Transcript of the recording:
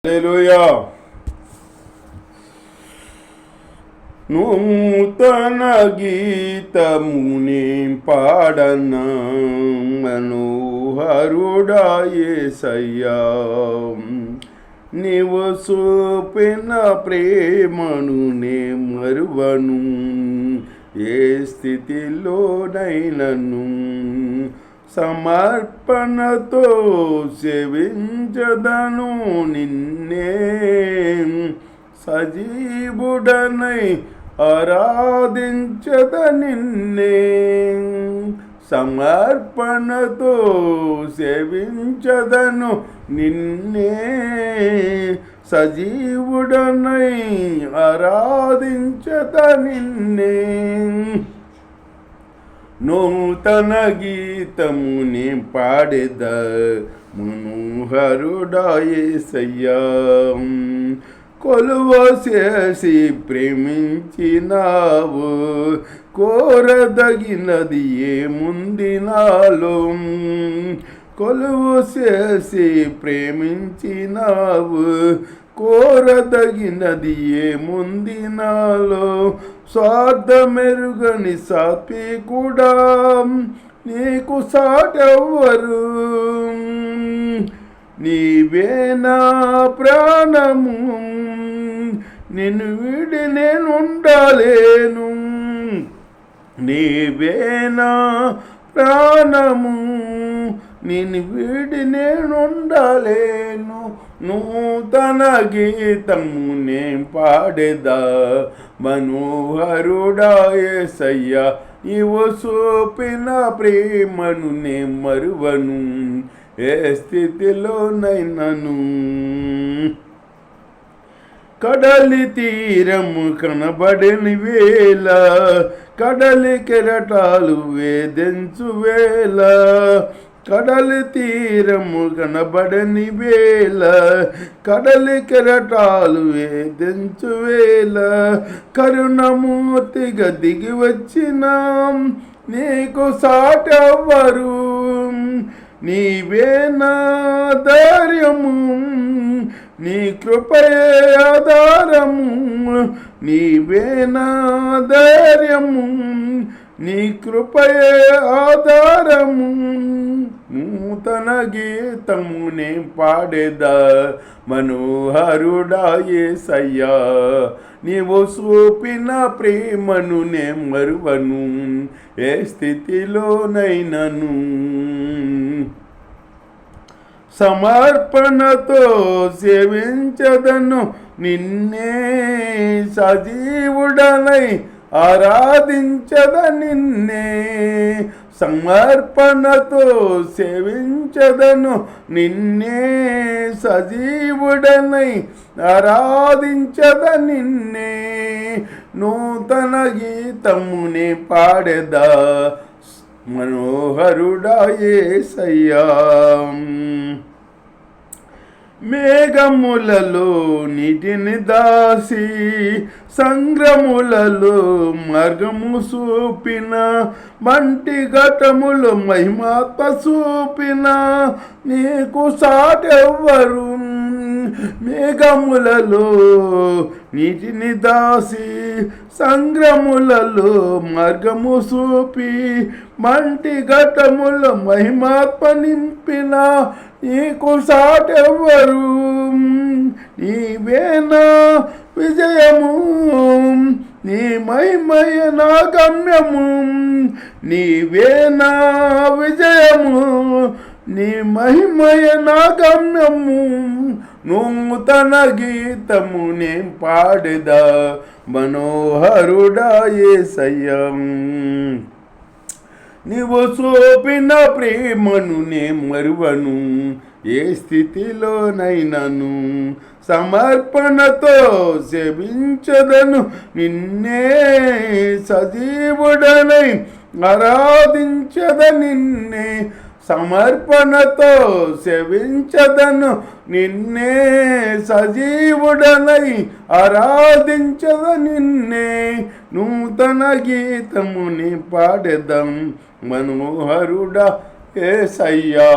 హల్లెలూయా. నూతన గీతముని పాడన మనోహరుడా యేసయ్యా, నీవు చూపిన ప్రేమను నే మరువను, ఏ స్థితిలోనైనను సమర్పణతో సేవించదను నిన్నే, సజీవుడనై ఆరాధించద నిన్నే, సమర్పణతో సేవించదను నిన్నే, సజీవుడనై ఆరాధించద నిన్నే. నూతన గీతముని పాడెద మనోహరుడా యేసయ్యా, కొలువ చేసి ప్రేమించినావు, కోరదగినది ఏముంది నాలో, కొలువ చేసి ప్రేమించినావు, కోరదగినది ఏముంది నాలో, స్వార్థమెరుగని సాత్వికుడా నీకు సాటెవ్వరు, నీవే నా ప్రాణము, నిన్ను వీడి నేనుండలేను, నీవే నా ప్రాణము, నిన్ను వీడి నేనుండలేను. నూతన గీతము నే పాడెదా మనోహరుడా యేసయ్యా, నీవు చూపిన ప్రేమను నే మరువను, ఏ స్థితిలోనైనను. కడలి తీరము కనబడని వేళ, కడలి కెరటాలు వేధించు వేళ, కడలి తీరము కనబడని వేళ, కడలి కెరటాలు వేధించు వేళ, కరుణమూర్తిగా దిగి వచ్చినాం, నీకు సాటెవ్వరు, నీవే నా ధైర్యము, నీ కృపయే ఆధారము, నీవే నా ధైర్యము, నీ కృపయే ఆధారము. నూతన గీతము నే పాడెదా మనోహరుడా యేసయ్యా, నీవు చూపిన ప్రేమను నే మరువను, ఏ స్థితిలోనైనను. సమర్పణతో సేవించదను నిన్నే, సజీవుడనై ఆరాధించద నిన్నే, సమర్పణతో సేవించదను నిన్నే, సజీవుడనై ఆరాధించద నిన్నే. నూతన గీతముని పాడెదా మనోహరుడా యేసయ్యా, మేఘములలో నీటిని దాసి, సంగ్రములలో మార్గము చూపిన, మంటి ఘటములు మహిమాత్మ చూపిన, నీకు సాటెవ్వరు. మేఘములలో నీటిని దాసి, సంగ్రములలో మార్గము చూపి, మంటి ఘటములు మహిమాత్మ నింపిన, నీకు సాటెవ్వరు. నీవే నా విజయము, నీ మహిమయ నా గమ్యము, నీవే నా విజయము, నీ మహిమయ నా గమ్యము. నూతన గీతము నే పాడెదా మనోహరుడా యేసయ్యా, నీవు చూపిన ప్రేమను నే మరువను, ఏ స్థితిలోనైనను. సమర్పణతో సేవించదను నిన్నే, సజీవుడనై ఆరాధించద నిన్నే, సమర్పణతో సేవించదను నిన్నే, సజీవుడనై ఆరాధించద నిన్నే. నూతన గీతముని పాడెదం మనోహరుడా యేసయ్యా.